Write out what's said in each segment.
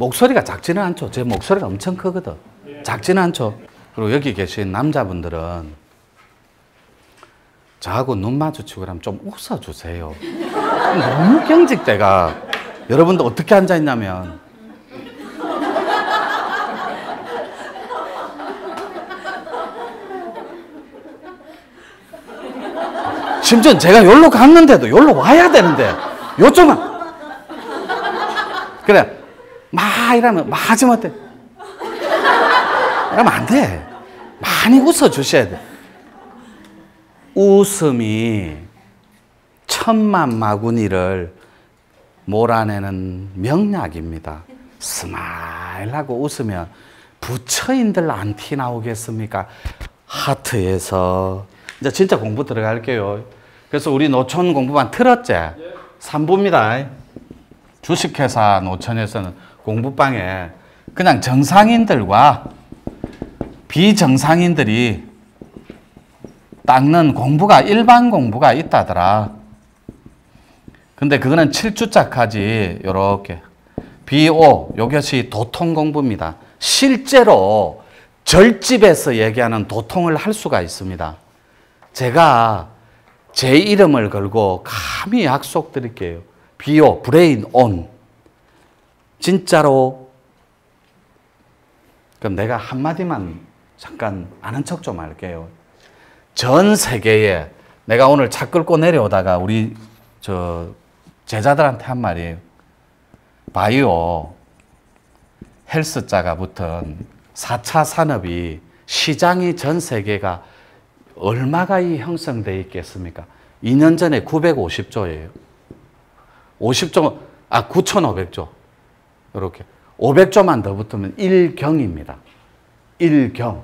목소리가 작지는 않죠. 제 목소리가 엄청 크거든. 작지는 않죠. 그리고 여기 계신 남자분들은 저하고 눈 마주치고 그러면 좀 웃어주세요. 너무 경직돼가. 여러분들 어떻게 앉아있냐면 심지어 제가 여기로 갔는데도 여기로 와야 되는데 요쪽은 그래 막 이러면 마지막에 이러면 안 돼. 많이 웃어주셔야 돼. 웃음이 천만 마구니를 몰아내는 명약입니다. 스마일하고 웃으면 부처인들 안 티 나오겠습니까? 하트에서 이제 진짜 공부 들어갈게요. 그래서 우리 노천 공부반 틀었지? 3부입니다. 주식회사 노천에서는 공부방에 그냥 정상인들과 비정상인들이 닦는 공부가 일반 공부가 있다더라. 근데 그거는 7주짜까지 요렇게 BO 요것이 도통 공부입니다. 실제로 절집에서 얘기하는 도통을 할 수가 있습니다. 제가 제 이름을 걸고 감히 약속드릴게요. BO 브레인 온 진짜로. 그럼 내가 한마디만 잠깐 아는 척 좀 할게요. 전 세계에 내가 오늘 차 끌고 내려오다가 우리 저 제자들한테 한 말이에요. 바이오 헬스자가 붙은 4차 산업이 시장이 전 세계가 얼마가 형성되어 있겠습니까? 2년 전에 950조예요. 50조, 9,500조. 이렇게. 500조만 더 붙으면 1경입니다. 1경.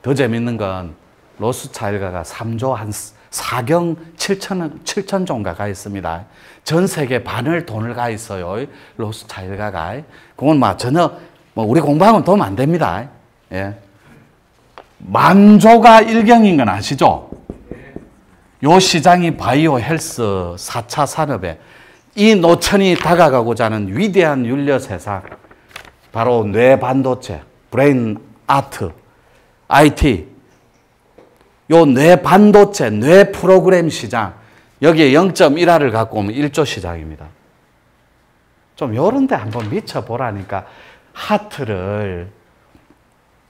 더 재밌는 건 로스차일가가 3조 한 4경 7천조인가 가 있습니다. 전 세계 반을 돈을 가 있어요. 로스차일가가. 그건 전혀 우리 공부하고는 도움 안 됩니다. 예. 만조가 1경인 건 아시죠? 요 시장이 바이오 헬스 4차 산업에 이 노천이 다가가고자 하는 위대한 윤려 세상, 바로 뇌 반도체, 브레인 아트, IT, 요 뇌 반도체, 뇌 프로그램 시장, 여기에 0.1화를 갖고 오면 1조 시장입니다. 좀 요런 데 한번 미쳐보라니까. 하트를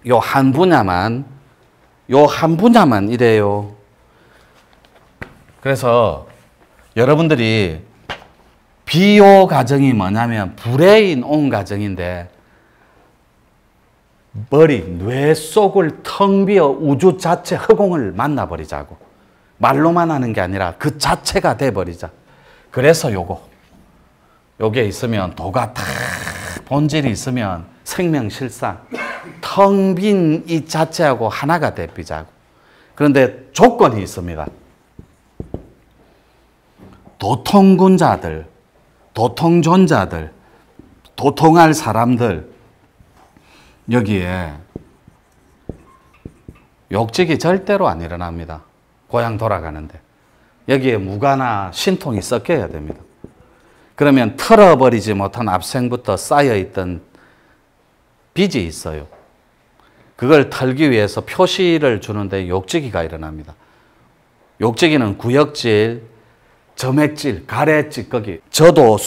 요 한 분야만 이래요. 그래서 여러분들이 비오 과정이 뭐냐면 브레인 온 과정인데, 머리, 뇌 속을 텅 비어 우주 자체 허공을 만나버리자고. 말로만 하는 게 아니라 그 자체가 돼버리자. 그래서 요게 있으면 도가 다 본질이 있으면 생명실상 텅 빈 이 자체하고 하나가 되비자고. 그런데 조건이 있습니다. 도통군자들, 도통존자들, 도통할 사람들, 여기에 욕직이 절대로 안 일어납니다. 고향 돌아가는데. 여기에 무가나 신통이 섞여야 됩니다. 그러면 털어버리지 못한 앞생부터 쌓여있던 빚이 있어요. 그걸 털기 위해서 표시를 주는데 욕지기가 일어납니다. 욕지기는 구역질, 점액질, 가래질 거기. 저도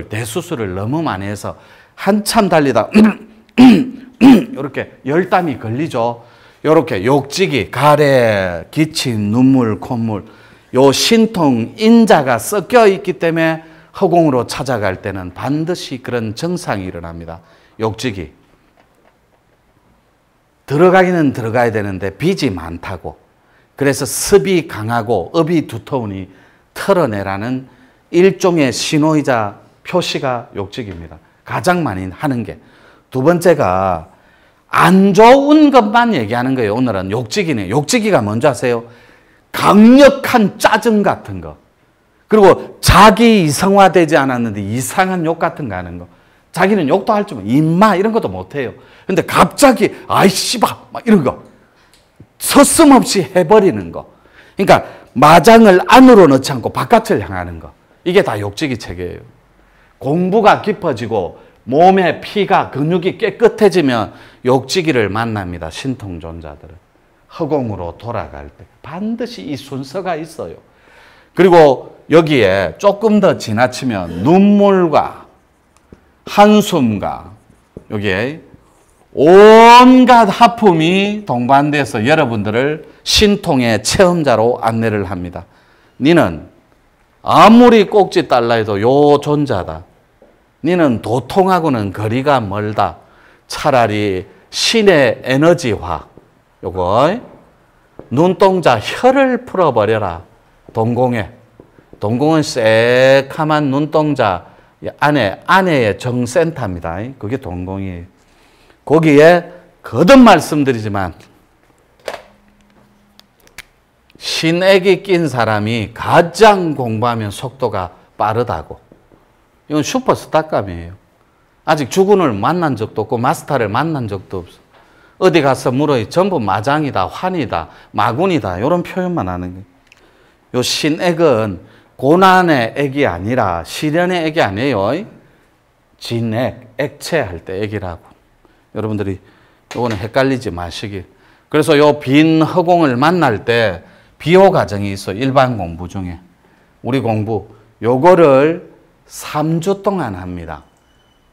대수술을 너무 많이 해서 한참 달리다 이렇게 열땀이 걸리죠. 이렇게 욕지기, 가래, 기침, 눈물, 콧물, 요 신통, 인자가 섞여 있기 때문에 허공으로 찾아갈 때는 반드시 그런 증상이 일어납니다. 욕지기. 들어가기는 들어가야 되는데 빚이 많다고. 그래서 습이 강하고 업이 두터우니 털어내라는 일종의 신호이자 표시가 욕직입니다. 가장 많이 하는 게. 두 번째가 안 좋은 것만 얘기하는 거예요. 오늘은 욕직이네. 욕직이가 뭔지 아세요? 강력한 짜증 같은 거. 그리고 자기 이성화되지 않았는데 이상한 욕 같은 거 하는 거. 자기는 욕도 할 줄 임마 이런 것도 못해요. 근데 갑자기 아이 씨발 막 이런 거 서슴없이 해버리는 거. 그러니까 마장을 안으로 넣지 않고 바깥을 향하는 거. 이게 다 욕지기 체계예요. 공부가 깊어지고 몸의 피가 근육이 깨끗해지면 욕지기를 만납니다. 신통존자들은. 허공으로 돌아갈 때 반드시 이 순서가 있어요. 그리고 여기에 조금 더 지나치면 눈물과 한숨과 여기에 온갖 하품이 동반돼서 여러분들을 신통의 체험자로 안내를 합니다. 니는 아무리 꼭지 달라 해도 요 존자다. 니는 도통하고는 거리가 멀다. 차라리 신의 에너지화, 요거 눈동자 혀를 풀어버려라. 동공에. 동공은 새카만 눈동자 안에의 정센터입니다. 그게 동공이에요. 거기에 거듭 말씀드리지만 신액이 낀 사람이 가장 공부하면 속도가 빠르다고. 이건 슈퍼스타감이에요. 아직 주군을 만난 적도 없고 마스터를 만난 적도 없어. 어디 가서 물어요. 전부 마장이다, 환이다, 마군이다 이런 표현만 하는 거예요. 요 신액은 고난의 액이 아니라 시련의 액이 아니에요. 진액, 액체 할 때 액이라고. 여러분들이 요거는 헷갈리지 마시길. 그래서 요 빈 허공을 만날 때 비호 과정이 있어. 일반 공부 중에. 우리 공부 요거를 3주 동안 합니다.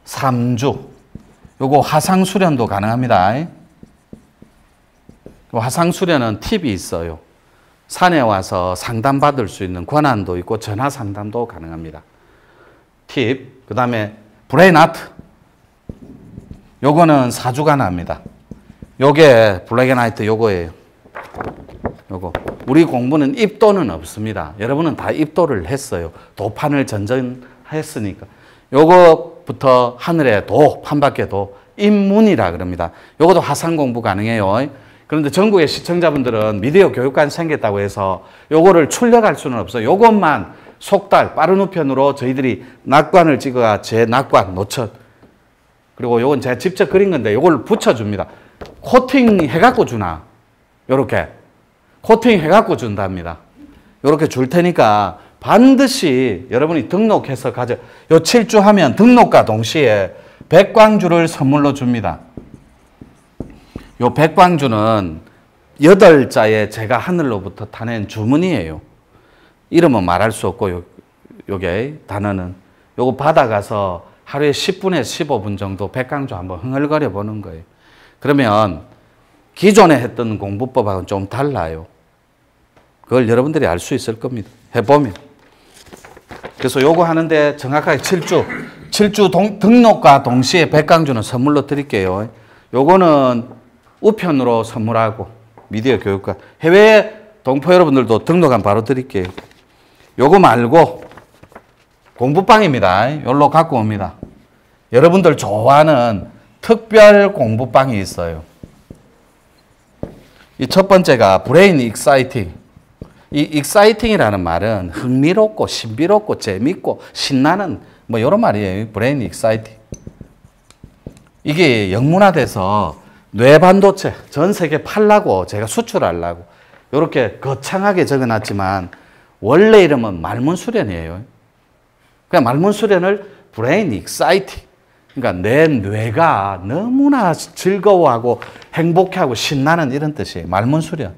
3주. 요거 화상 수련도 가능합니다. 화상 수련은 팁이 있어요. 산에 와서 상담받을 수 있는 권한도 있고 전화 상담도 가능합니다. 팁. 그다음에 브레인 아트. 요거는 4주간 합니다. 요게 블랙 앤 화이트 요거예요. 요거. 우리 공부는 입도는 없습니다. 여러분은 다 입도를 했어요. 도판을 전전했으니까. 요거부터 하늘의 도, 판밖의 도, 입문이라 그럽니다. 요것도 화상 공부 가능해요. 그런데 전국의 시청자분들은 미디어 교육관 생겼다고 해서 요거를 출력할 수는 없어요. 요것만 속달, 빠른 우편으로 저희들이 낙관을 찍어가 제 낙관, 노천. 그리고 요건 제가 직접 그린 건데 요걸 붙여줍니다. 코팅 해갖고 주나? 요렇게. 코팅 해갖고 준답니다. 요렇게 줄 테니까 반드시 여러분이 등록해서 가져. 요 7주 하면 등록과 동시에 백광주를 선물로 줍니다. 요 백광주는 8자의 제가 하늘로부터 타낸 주문이에요. 이름은 말할 수 없고 요게 단어는 요거 받아가서 하루에 10분에서 15분 정도 백광주 한번 흥얼거려 보는 거예요. 그러면 기존에 했던 공부법하고는 좀 달라요. 그걸 여러분들이 알 수 있을 겁니다. 해보면. 그래서 요거 하는데 정확하게 7주 등록과 동시에 백광주는 선물로 드릴게요. 요거는 우편으로 선물하고 미디어 교육과 해외 동포 여러분들도 등록하면 바로 드릴게요. 요거 말고 공부방입니다. 요로 갖고 옵니다. 여러분들 좋아하는 특별 공부방이 있어요. 이 첫 번째가 브레인 익사이팅. 이 익사이팅이라는 말은 흥미롭고 신비롭고 재밌고 신나는 뭐 이런 말이에요. 브레인 익사이팅. 이게 영문화돼서 뇌반도체 전 세계 팔라고 제가 수출하려고 이렇게 거창하게 적어놨지만 원래 이름은 말문수련이에요. 그냥 말문수련을 브레인 익사이팅. 그러니까 내 뇌가 너무나 즐거워하고 행복해하고 신나는 이런 뜻이에요. 말문수련.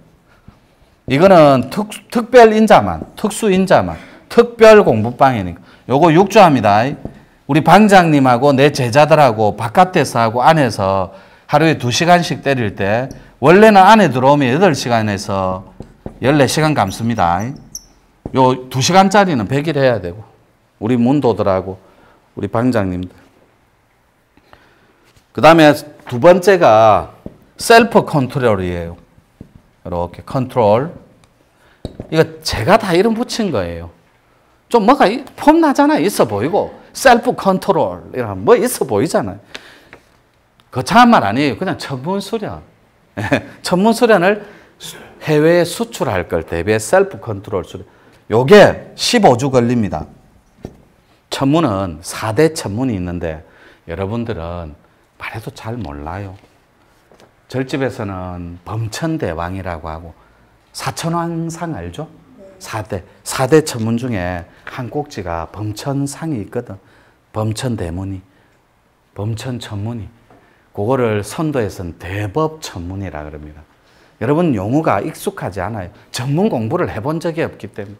이거는 특별 인자만, 특수 인자만, 특별 공부방이니까. 요거 6주 합니다. 우리 방장님하고 내 제자들하고 바깥에서 하고 안에서 하루에 2시간씩 때릴 때 원래는 안에 들어오면 8시간에서 14시간 감습니다. 요 2시간짜리는 100일 해야 되고 우리 문도들하고 우리 방장님들. 그 다음에 두 번째가 셀프 컨트롤이에요. 이렇게 컨트롤. 이거 제가 다 이름 붙인 거예요. 좀 뭐가 폼나잖아요. 있어 보이고. 셀프 컨트롤. 이런 뭐 있어 보이잖아요. 거창한 말 아니에요. 그냥 천문수련. 천문수련을 해외에 수출할 걸 대비해 셀프 컨트롤 수련. 요게 15주 걸립니다. 천문은 4대 천문이 있는데 여러분들은 말해도 잘 몰라요. 절집에서는 범천대왕이라고 하고 사천왕상 알죠? 4대 천문 중에 한 꼭지가 범천상이 있거든. 범천대문이. 범천 천문이. 그거를 선도에서는 대법 천문이라 그럽니다. 여러분 용어가 익숙하지 않아요. 전문 공부를 해본 적이 없기 때문에.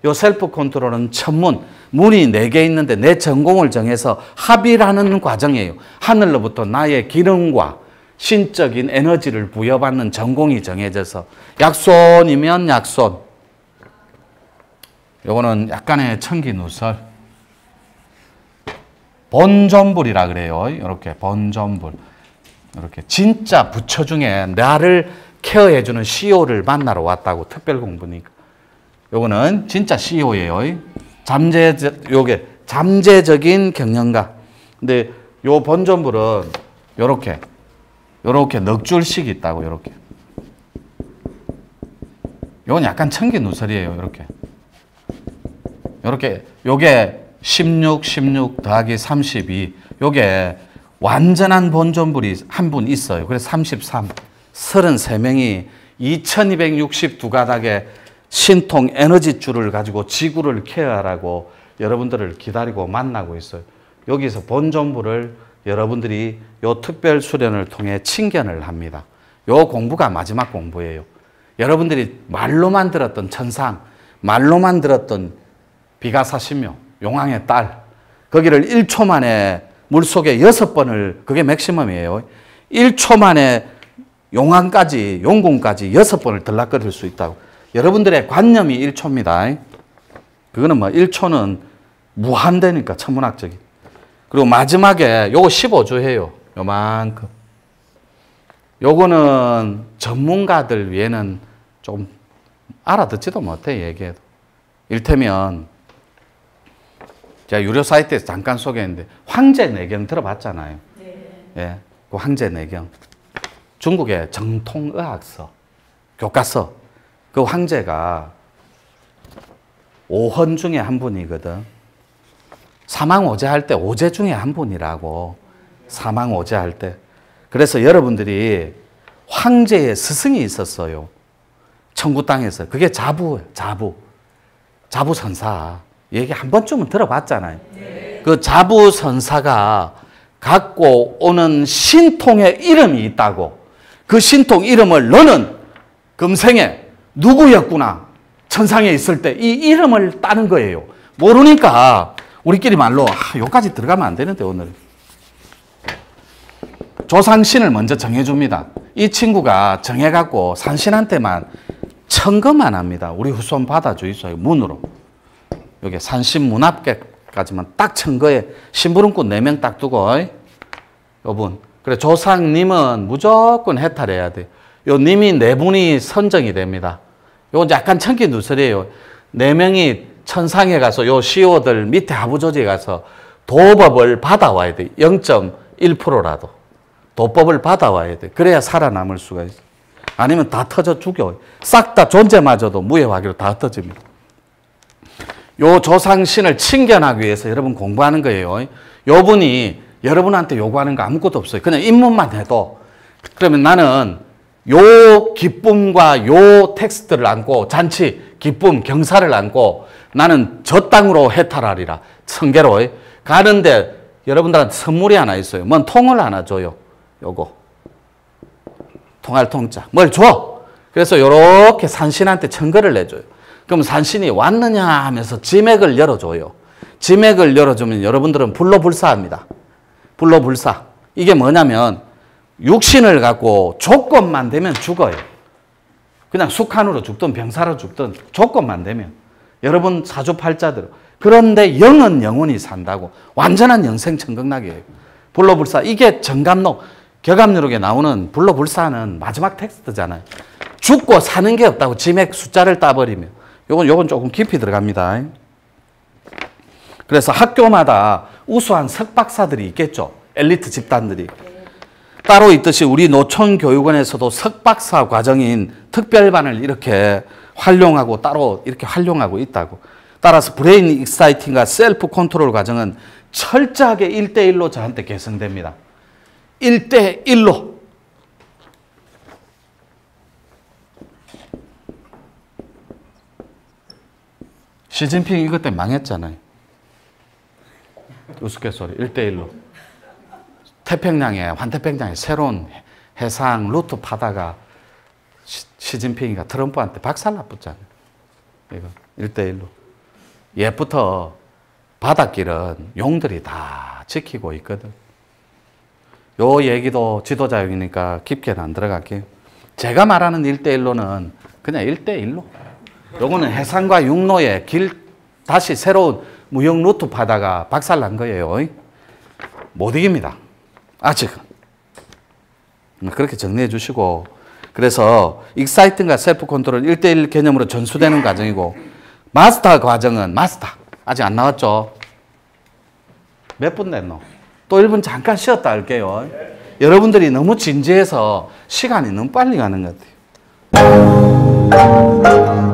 요 셀프 컨트롤은 천문, 문이 4개 있는데 내 전공을 정해서 합의라는 과정이에요. 하늘로부터 나의 기능과 신적인 에너지를 부여받는 전공이 정해져서 약손이면 약손. 요거는 약간의 천기누설. 본존불이라 그래요. 이렇게 본존불. 이렇게 진짜 부처 중에 나를 케어해주는 CEO를 만나러 왔다고 특별 공부니까. 요거는 진짜 CEO예요. 요게 잠재적인 경영가. 근데 요 본존불은 요렇게 넉 줄씩 있다고, 요렇게. 요건 약간 천기누설이에요, 요렇게. 요게 16 더하기 32. 요게 완전한 본존불이 한 분 있어요. 그래서 33. 33명이 2262가닥의 신통 에너지줄을 가지고 지구를 케어하라고 여러분들을 기다리고 만나고 있어요. 여기서 본존불을 여러분들이 요 특별 수련을 통해 친견을 합니다. 요 공부가 마지막 공부예요. 여러분들이 말로만 들었던 천상, 말로만 들었던 비가사신묘, 용왕의 딸, 거기를 1초 만에 물속에 6번을, 그게 맥시멈이에요. 1초 만에 용왕까지, 용궁까지 6번을 들락거릴 수 있다고. 여러분들의 관념이 1초입니다. 그거는 뭐 1초는 무한대니까, 천문학적인. 그리고 마지막에 요거 15주예요. 요만큼. 요거는 전문가들 위에는 좀 알아듣지도 못해, 얘기해도. 일테면 제가 유료 사이트에서 잠깐 소개했는데 황제 내경 들어봤잖아요. 네. 예, 그 황제 내경. 중국의 정통의학서, 교과서. 그 황제가 5헌 중에 한 분이거든. 사망오제 할 때 오제 중에 한 분이라고. 사망오제 할 때. 그래서 여러분들이 황제의 스승이 있었어요. 천구 땅에서. 그게 자부예요. 자부선사. 얘기 한 번쯤은 들어봤잖아요. 네. 그 자부선사가 갖고 오는 신통의 이름이 있다고. 그 신통 이름을 너는 금생에 누구였구나. 천상에 있을 때 이 이름을 따는 거예요. 모르니까 우리끼리 말로 여기까지 들어가면 안 되는데 오늘. 조상신을 먼저 정해줍니다. 이 친구가 정해갖고 산신한테만 청거만 합니다. 우리 후손 받아주이소요. 문으로. 여기 산신 문 앞까지만 딱 청거에 심부름꾼 4명 딱 두고, 요분. 그래, 조상님은 무조건 해탈해야 돼. 요 님이 4분이 선정이 됩니다. 요건 약간 천기 누설이에요. 4명이 천상에 가서 요 CEO들 밑에 하부조직에 가서 도법을 받아와야 돼. 0.1%라도. 도법을 받아와야 돼. 그래야 살아남을 수가 있어. 아니면 다 터져 죽여. 싹 다 존재마저도 무해화기로 다 터집니다. 요 조상신을 친견하기 위해서 여러분 공부하는 거예요. 요 분이 여러분한테 요구하는 거 아무것도 없어요. 그냥 입문만 해도. 그러면 나는 요 기쁨과 요 텍스트를 안고, 잔치, 기쁨, 경사를 안고 나는 저 땅으로 해탈하리라. 성계로 가는데 여러분들한테 선물이 하나 있어요. 뭔 통을 하나 줘요. 요거. 통할 통자. 뭘 줘? 그래서 요렇게 산신한테 청거를 내줘요. 그럼 산신이 왔느냐 하면서 지맥을 열어줘요. 지맥을 열어주면 여러분들은 불로불사합니다. 불로불사. 이게 뭐냐면 육신을 갖고 조건만 되면 죽어요. 그냥 숙한으로 죽든 병사로 죽든 조건만 되면. 여러분 사주팔자대로. 그런데 영은 영원히 산다고. 완전한 영생천극락이에요. 불로불사. 이게 정감록, 격암유록에 나오는 불로불사는 마지막 텍스트잖아요. 죽고 사는 게 없다고 지맥 숫자를 따버리면. 요건 조금 깊이 들어갑니다. 그래서 학교마다 우수한 석박사들이 있겠죠. 엘리트 집단들이. 따로 있듯이 우리 노천교육원에서도 석박사 과정인 특별반을 이렇게 활용하고 따로 이렇게 활용하고 있다고. 따라서 브레인 익사이팅과 셀프 컨트롤 과정은 철저하게 1대1로 저한테 개선됩니다. 1대1로. 시진핑 이것 때문에 망했잖아요. 우스갯소리 1대1로. 태평양에, 환태평양에 새로운 해상 루트 파다가 시진핑이가 트럼프한테 박살났었잖아요. 이거 1대1로. 옛부터 바닷길은 용들이 다 지키고 있거든. 요 얘기도 지도자용이니까 깊게는 안 들어갈게요. 제가 말하는 1대1로는 그냥 1대1로. 요거는 해상과 육로의 다시 새로운 무역 루트 파다가 박살난 거예요. 못 이깁니다. 아직은. 그렇게 정리해 주시고. 그래서 익사이팅과 셀프 컨트롤 1대1 개념으로 전수되는 과정이고, 마스터 과정은 아직 안 나왔죠? 몇 분 됐노? 또 1분 잠깐 쉬었다 할게요. 여러분들이 너무 진지해서 시간이 너무 빨리 가는 것 같아요.